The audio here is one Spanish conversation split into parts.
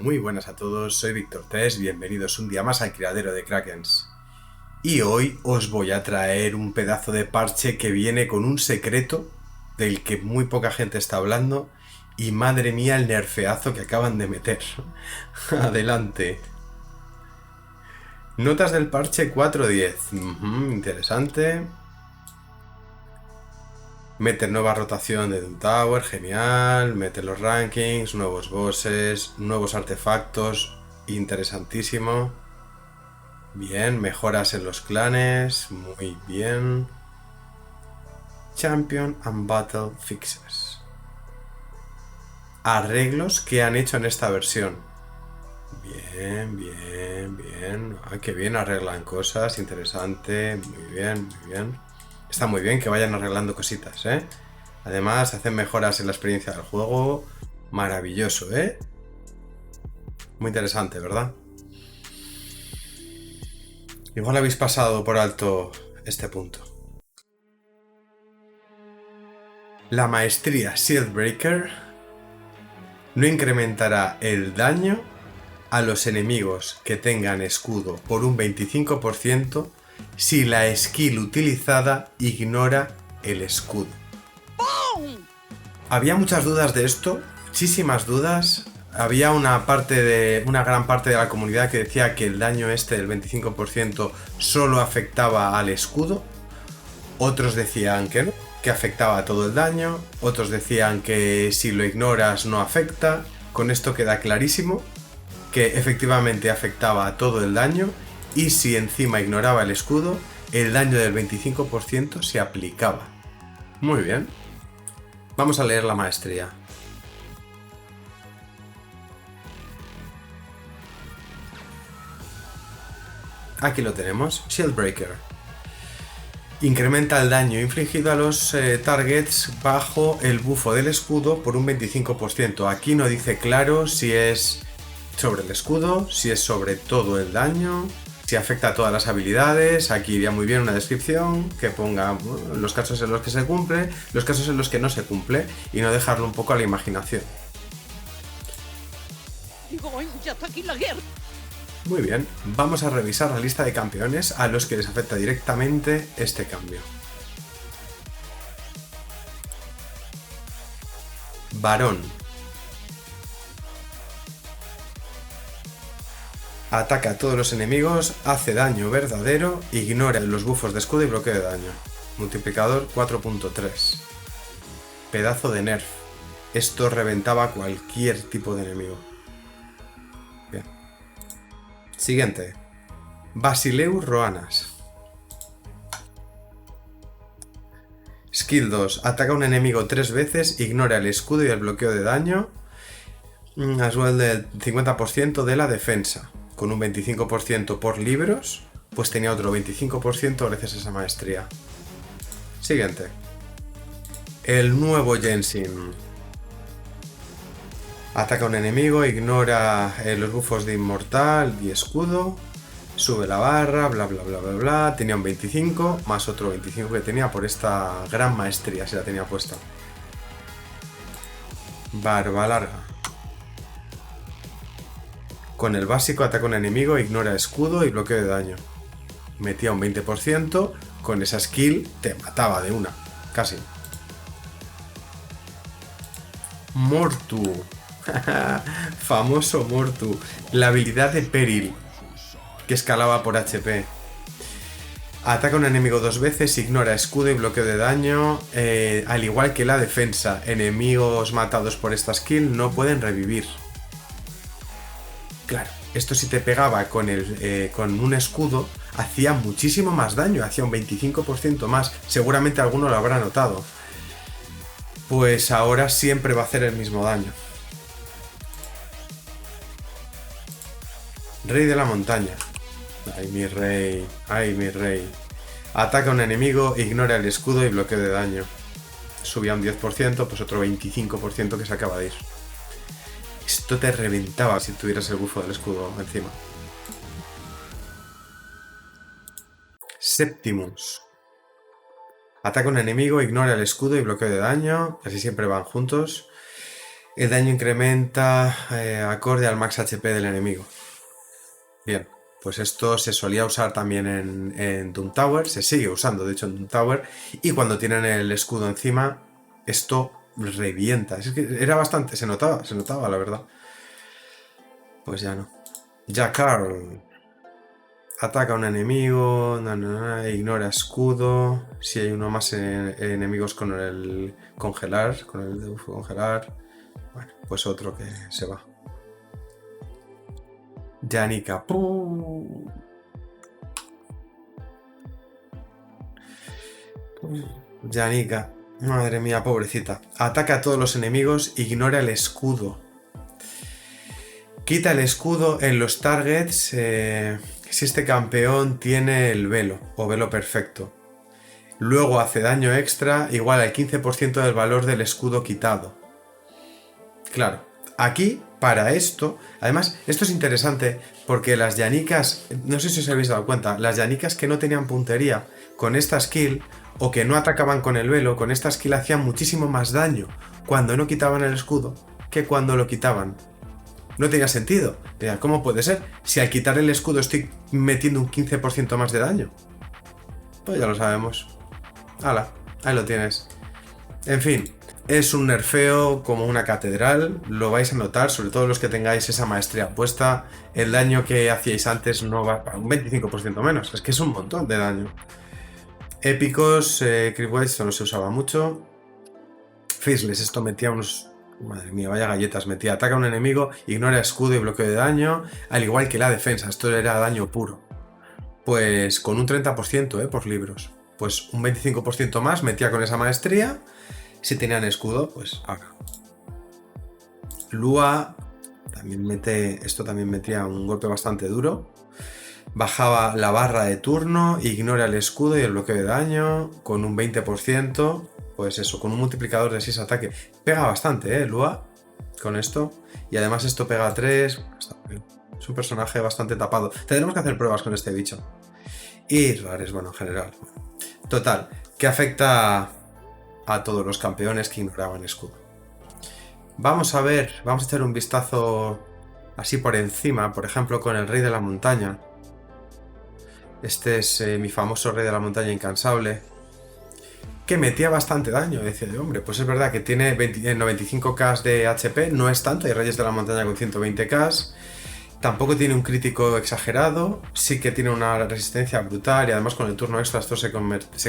Muy buenas a todos, soy Víctor 3, bienvenidos un día más al criadero de Krakens. Y hoy os voy a traer un pedazo de parche que viene con un secreto del que muy poca gente está hablando y madre mía el nerfeazo que acaban de meter. Adelante. Notas del parche 4.10. Interesante. Mete nueva rotación de Doom Tower, genial. Mete los rankings, nuevos bosses, nuevos artefactos, interesantísimo. Bien, mejoras en los clanes, muy bien. Champion and Battle Fixes. Arreglos que han hecho en esta versión. Bien, bien, bien. Qué bien arreglan cosas, interesante. Muy bien, muy bien. Está muy bien que vayan arreglando cositas, ¿eh? Además, hacen mejoras en la experiencia del juego. Maravilloso, ¿eh? Muy interesante, ¿verdad? Igual habéis pasado por alto este punto. La maestría Shieldbreaker no incrementará el daño a los enemigos que tengan escudo por un 25% si la skill utilizada ignora el escudo. Había muchas dudas de esto, muchísimas dudas. Había una gran parte de la comunidad que decía que el daño este del 25% solo afectaba al escudo. Otros decían que no, que afectaba a todo el daño. Otros decían que si lo ignoras no afecta. Con esto queda clarísimo que efectivamente afectaba a todo el daño y si encima ignoraba el escudo, el daño del 25% se aplicaba. Muy bien. Vamos a leer la maestría. Aquí lo tenemos, Shieldbreaker. Incrementa el daño infligido a los targets bajo el bufo del escudo por un 25%. Aquí no dice claro si es sobre el escudo, si es sobre todo el daño, si afecta a todas las habilidades. Aquí iría muy bien una descripción que ponga los casos en los que se cumple, los casos en los que no se cumple y no dejarlo un poco a la imaginación. Ya está aquí la guerra. Muy bien, vamos a revisar la lista de campeones a los que les afecta directamente este cambio. Varón. Ataca a todos los enemigos, hace daño verdadero, ignora los buffos de escudo y bloqueo de daño. Multiplicador 4.3. Pedazo de nerf. Esto reventaba a cualquier tipo de enemigo. Bien. Siguiente. Basileus Roanas. Skill 2. Ataca a un enemigo 3 veces, ignora el escudo y el bloqueo de daño. A suel del 50% de la defensa. Con un 25% por libros, pues tenía otro 25% gracias a esa maestría. Siguiente. El nuevo Genshin. Ataca a un enemigo, ignora los buffos de inmortal y escudo. Sube la barra, bla bla bla bla bla. Tenía un 25, más otro 25 que tenía por esta gran maestría, si la tenía puesta. Barba larga. Con el básico ataca a un enemigo, ignora escudo y bloqueo de daño. Metía un 20%, con esa skill te mataba de una, casi. Mortu. Famoso Mortu. La habilidad de Peril, que escalaba por HP. Ataca a un enemigo 2 veces, ignora escudo y bloqueo de daño. Al igual que la defensa, enemigos matados por esta skill no pueden revivir. Claro, esto si te pegaba con un escudo, hacía muchísimo más daño, hacía un 25% más. Seguramente alguno lo habrá notado. Pues ahora siempre va a hacer el mismo daño. Rey de la montaña. Ay, mi rey. Ay, mi rey. Ataca a un enemigo, ignora el escudo y bloqueo de daño. Subía un 10%, pues otro 25% que se acaba de ir. Esto te reventaba si tuvieras el bufo del escudo encima. Septimus. Ataca a un enemigo, ignora el escudo y bloqueo de daño. Casi siempre van juntos. El daño incrementa acorde al max HP del enemigo. Bien, pues esto se solía usar también en Doom Tower, se sigue usando de hecho en Doom Tower, y cuando tienen el escudo encima, esto revienta. Es que era bastante, se notaba la verdad. Pues ya no. Jakar. Ataca a un enemigo, ignora escudo. Si hay uno más enemigos con el congelar, con el debuff congelar. Bueno, pues otro que se va. Janika. Janika. Madre mía, pobrecita. Ataca a todos los enemigos, ignora el escudo. Quita el escudo en los targets si este campeón tiene el velo o velo perfecto. Luego hace daño extra igual al 15% del valor del escudo quitado. Claro, aquí, para esto, además, esto es interesante porque las Janikas, no sé si os habéis dado cuenta, las Janikas que no tenían puntería con esta skill o que no atacaban con el velo, con esta skill hacían muchísimo más daño cuando no quitaban el escudo que cuando lo quitaban. No tenía sentido. ¿Cómo puede ser? Si al quitar el escudo estoy metiendo un 15% más de daño. Pues ya lo sabemos. ¡Hala! Ahí lo tienes. En fin, es un nerfeo como una catedral. Lo vais a notar, sobre todo los que tengáis esa maestría puesta. El daño que hacíais antes no va a un 25% menos. Es que es un montón de daño. Épicos, Creepwise, esto no se usaba mucho. Faceless, esto metía unos... Madre mía, vaya galletas metía. Ataca a un enemigo, ignora escudo y bloqueo de daño, al igual que la defensa. Esto era daño puro. Pues con un 30% por libros. Pues un 25% más metía con esa maestría. Si tenían escudo, pues ahora. Lua también mete... Esto también metía un golpe bastante duro. Bajaba la barra de turno, ignora el escudo y el bloqueo de daño. Con un 20%. Pues eso, con un multiplicador de 6 ataque. Pega bastante, Lua, con esto. Y además esto pega 3. Es un personaje bastante tapado. Tendremos que hacer pruebas con este bicho. Y rares, bueno, en general. Total, que afecta a todos los campeones que ignoraban escudo. Vamos a ver, vamos a echar un vistazo así por encima, por ejemplo, con el Rey de la Montaña. Este es mi famoso Rey de la Montaña incansable, que metía bastante daño. Decía yo, hombre, pues es verdad que tiene 95k de HP, no es tanto, hay Reyes de la Montaña con 120k, tampoco tiene un crítico exagerado, sí que tiene una resistencia brutal y además con el turno extra esto se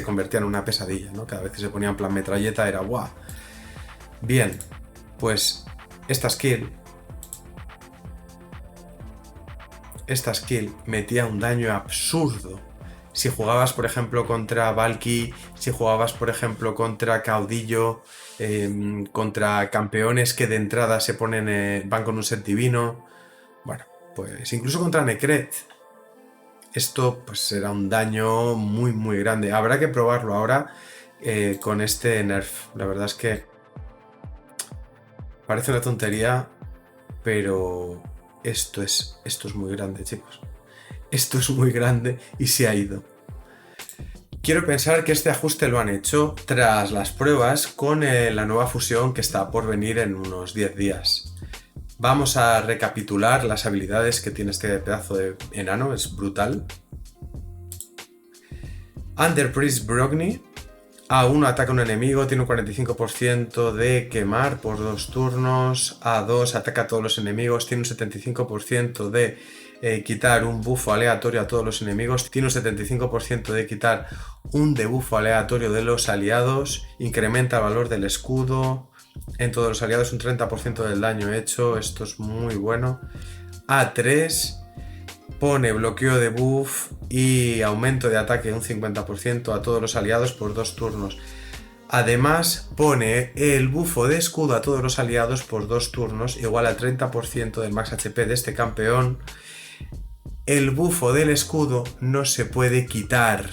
convertía en una pesadilla, ¿no? Cada vez que se ponía en plan metralleta era guau. Bien, pues esta skill metía un daño absurdo. Si jugabas, por ejemplo, contra Valky, si jugabas, por ejemplo, contra Caudillo, contra campeones que de entrada se ponen, van con un set divino, bueno, pues incluso contra Necret, esto pues era un daño muy muy grande. Habrá que probarlo ahora con este nerf. La verdad es que parece una tontería, pero esto es muy grande, chicos. Esto es muy grande y se ha ido. Quiero pensar que este ajuste lo han hecho tras las pruebas con la nueva fusión que está por venir en unos 10 días. Vamos a recapitular las habilidades que tiene este pedazo de enano, es brutal. Underpriest Brogni. A1 ataca a un enemigo, tiene un 45% de quemar por 2 turnos. A2 ataca a todos los enemigos, tiene un 75% de quitar un bufo aleatorio a todos los enemigos, tiene un 75% de quitar un debuffo aleatorio de los aliados, incrementa el valor del escudo en todos los aliados, un 30% del daño hecho, esto es muy bueno. A3 pone bloqueo de buff y aumento de ataque un 50% a todos los aliados por 2 turnos. Además pone el bufo de escudo a todos los aliados por 2 turnos, igual al 30% del max HP de este campeón. El bufo del escudo no se puede quitar.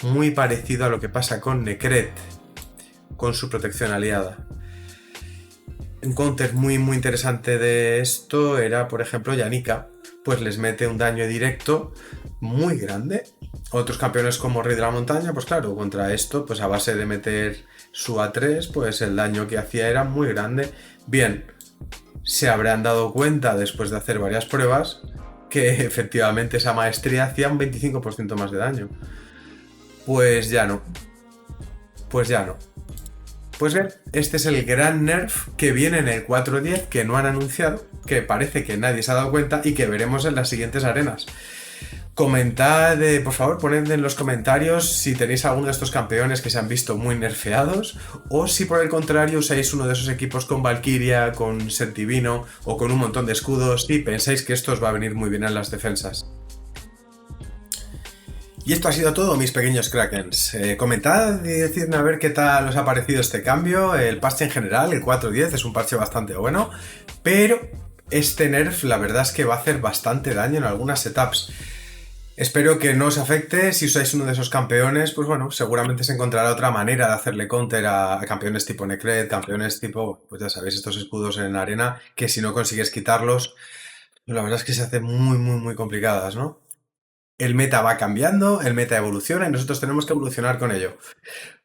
Muy parecido a lo que pasa con Necret, con su protección aliada. Un counter muy interesante de esto era, por ejemplo, Janika, pues les mete un daño directo muy grande. Otros campeones como Rey de la Montaña, pues claro, contra esto, pues a base de meter su A3, pues el daño que hacía era muy grande. Bien, se habrán dado cuenta después de hacer varias pruebas que efectivamente esa maestría hacía un 25% más de daño. Pues ya no. Pues ya no. Pues bien, este es el gran nerf que viene en el 4.10 que no han anunciado, que parece que nadie se ha dado cuenta y que veremos en las siguientes arenas. Comentad, por favor, poned en los comentarios si tenéis alguno de estos campeones que se han visto muy nerfeados o si por el contrario usáis uno de esos equipos con Valkyria, con Sentivino o con un montón de escudos y pensáis que esto os va a venir muy bien en las defensas. Y esto ha sido todo, mis pequeños Krakens. Comentad y decidme a ver qué tal os ha parecido este cambio. El parche en general, el 4.10, es un parche bastante bueno, pero este nerf la verdad es que va a hacer bastante daño en algunas setups. Espero que no os afecte. Si usáis uno de esos campeones, pues bueno, seguramente se encontrará otra manera de hacerle counter a campeones tipo Necred, campeones tipo, pues ya sabéis, estos escudos en arena, que si no consigues quitarlos, la verdad es que se hacen muy complicadas, ¿no? El meta va cambiando, el meta evoluciona y nosotros tenemos que evolucionar con ello.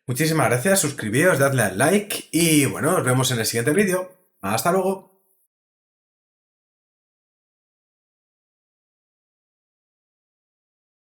Muchísimas gracias, suscribíos, dadle al like y bueno, nos vemos en el siguiente vídeo. Hasta luego.